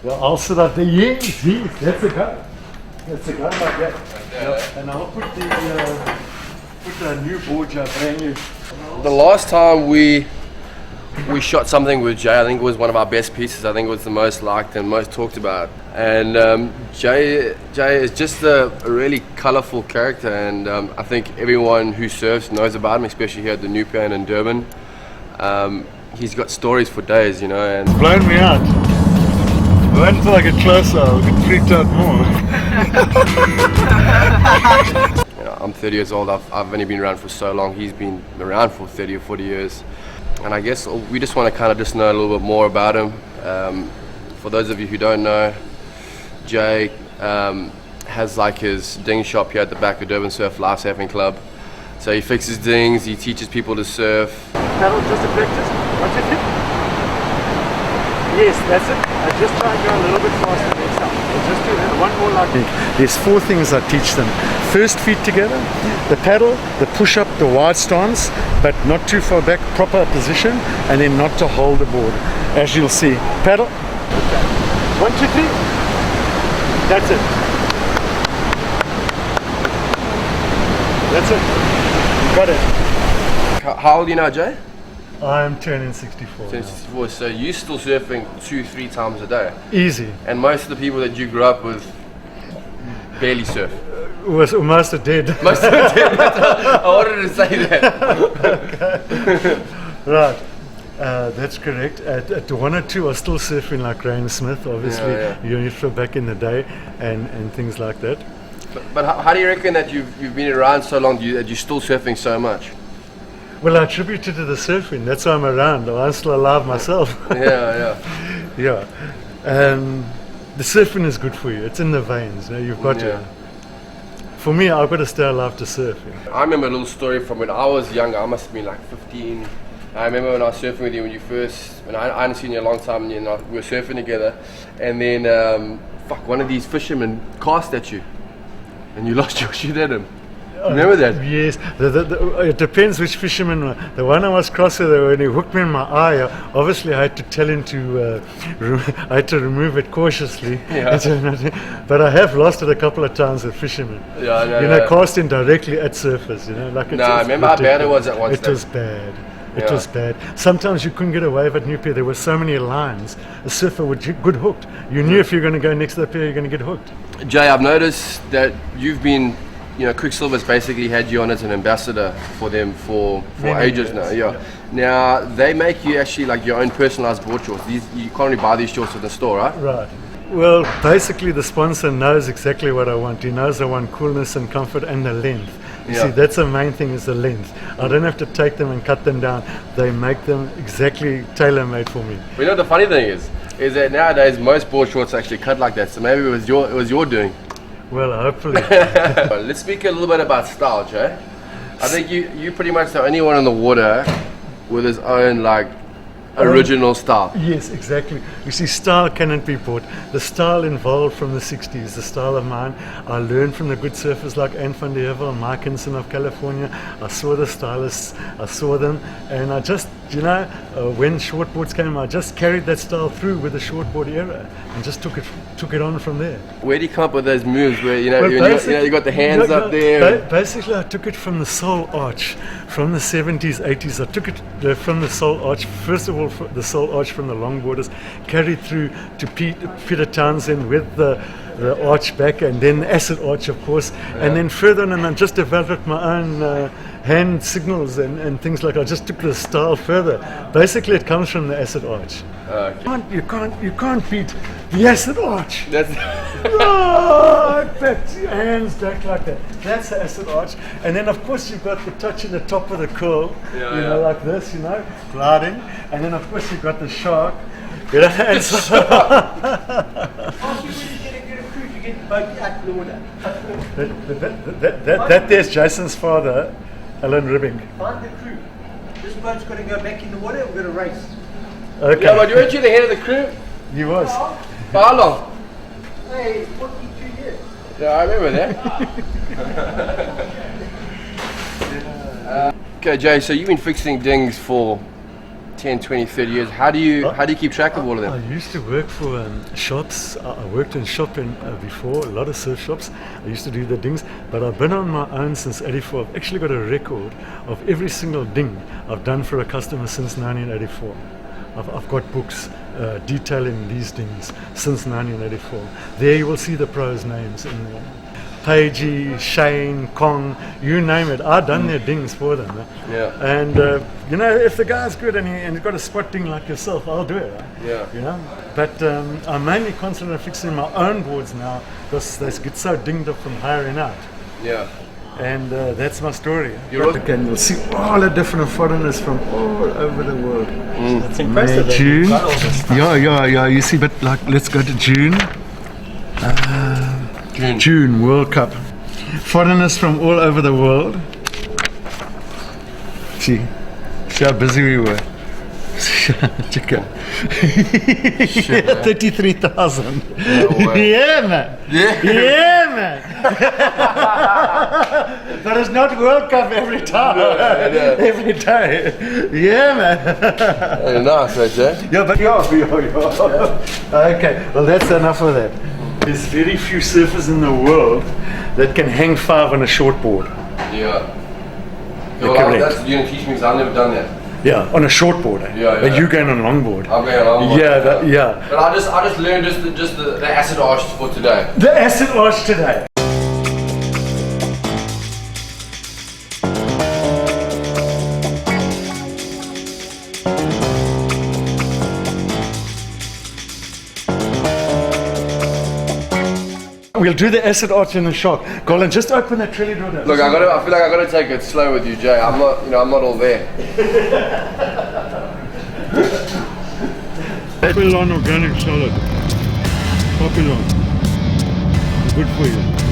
Yeah, I'll sit up there. Yes, yes, that's the guy. That's the guy like that. Yeah. And I'll put the new board up, brand new. The last time we shot something with Jay, I think it was one of our best pieces. I think it was the most liked and most talked about. And Jay is just a really colourful character, and I think everyone who surfs knows about him, especially here at the New Pier in Durban. He's got stories for days, you know. And Blown me out. Wait until I get closer, I'll get freaked out more. You know, I'm 30 years old. I've only been around for so long. He's been around for 30 or 40 years. And I guess we just want to kind of just know a little bit more about him. For those of you who don't know, Jay has like his ding shop here at the back of Durban Surf Life Surfing Club. So he fixes dings, he teaches people to surf. Paddle just a practice. Watch it hit. Yes, that's it. I just try and go a little bit faster next time. I'll just do that. One more like that. There's 4 things I teach them. First, feet together, the paddle, the push-up, the wide stance, but not too far back, proper position, and then not to hold the board. As you'll see, paddle. Okay. 1, 2, 3. That's it. That's it. Got it. How old are you now, Jay? I'm turning 64. 64. So you're still surfing 2-3 times a day? Easy. And most of the people that you grew up with barely surf? Was almost dead. Most of them did. I wanted to say that. Okay. Right. That's correct. At 1 or 2, I was still surfing like Graham Smith, obviously. Yeah. You know, from back in the day, and things like that. But how do you reckon that you've been around so long that you're still surfing so much? Well, I attribute it to the surfing. That's why I'm around. I'm still alive myself. Yeah. Yeah. The surfing is good for you. It's in the veins. You know, you've got to. For me, I've got to stay alive to surf. You know? I remember a little story from when I was younger. I must have been like 15. I remember when I was surfing with you when I hadn't seen you in a long time, and we were surfing together, and then one of these fishermen cast at you, and you lost your shit at him. Remember that? Yes. It depends which fisherman. The one I was crossing, when he hooked me in my eye, obviously I had to tell him to. I had to remove it cautiously. Yeah. But I have lost it a couple of times with fishermen. Yeah. Casting directly at surfers. You know, like I remember how bad it was at one stage. It was bad. It was bad. Sometimes you couldn't get away with New Pier. There were so many lines. A surfer would get hooked. You knew if you're going to go next to the pier, you're going to get hooked. Jay, I've noticed that you've been. Quicksilver's basically had you on as an ambassador for them for ages now. Yeah. Now they make you actually like your own personalized board shorts. You can't really buy these shorts at the store, right? Right. Well, basically the sponsor knows exactly what I want. He knows I want coolness and comfort and the length. You see, that's the main thing, is the length. I don't have to take them and cut them down. They make them exactly tailor-made for me. But you know the funny thing is that nowadays most board shorts are actually cut like that. So maybe it was your doing. Well, hopefully. Let's speak a little bit about style, Jay. I think you pretty much the only one in the water with his own original style. Yes, exactly. You see, style cannot be bought. The style evolved from the 60s, the style of mine. I learned from the good surfers like Ant van der Hevel, Mike Kinson of California. I saw the stylists, I saw them, and I just, when shortboards came, I just carried that style through with the shortboard era and just took it on from there. Where do you come up with those moves where you got the hands up there? Basically, I took it from the soul arch from the 70s, 80s. I took it from the soul arch, first of all, the soul arch from the longboarders, carried through to Peter Townsend with the arch back, and then acid arch, of course, and then further on, and I just developed my own hand signals and things like that. I just took the style further. Basically, it comes from the acid arch. Okay. You can't beat the acid arch. That's Back, hands back like that. That's the acid arch. And then, of course, you've got the touch in the top of the curl, like this, gliding. And then, of course, you've got the shark. And so that there's Jason's father, Alan Ribbing. Find the crew. This boat's got to go back in the water. We're going to race. Okay. Yeah, but weren't you the head of the crew? He was. For how long? Hey, 42 years. Yeah, I remember that. Okay, Jay, so you've been fixing dings for 10, 20, 30 years. How do you keep track of all of I them? used to work for shops. I worked in shopping before, a lot of surf shops. I used to do the dings, but I've been on my own since 84. I've actually got a record of every single ding I've done for a customer since 1984. I've got books detailing these dings since 1984. There you will see the pros' names in there. Pagey, Shane, Kong, you name it. I've done their dings for them. Yeah. And you know, if the guy's good and he's got a spot ding like yourself, I'll do it. Yeah. You know. But I'm mainly concentrating on fixing my own boards now because they get so dinged up from hiring out. Yeah. And that's my story. You're You'll see all the different foreigners from all over the world. That's impressive. that June. you've got all this stuff. Yeah. You see, but like, let's go to June. June World Cup. Foreigners from all over the world. See how busy we were. Check it. 33,000. No way. Yeah, man. Yeah. Man. But it's not World Cup every time. Every day. Yeah, man. Very nice, right, Jay? Yeah, but yeah. Okay, well that's enough of that. There's very few surfers in the world that can hang 5 on a shortboard. Yeah. You're Well, correct. that's what you're going to teach me because I've never done that. Yeah, on a shortboard. Yeah. But you going on a longboard. I'm going along. Yeah. But I just learned the acid arch for today. The acid arch today. We'll do the acid arch in the shock. Colin, just open that trellis door there. Look, I feel like I gotta take it slow with you, Jay. I'm not all there. Papillon organic solid. Papillon. Good for you.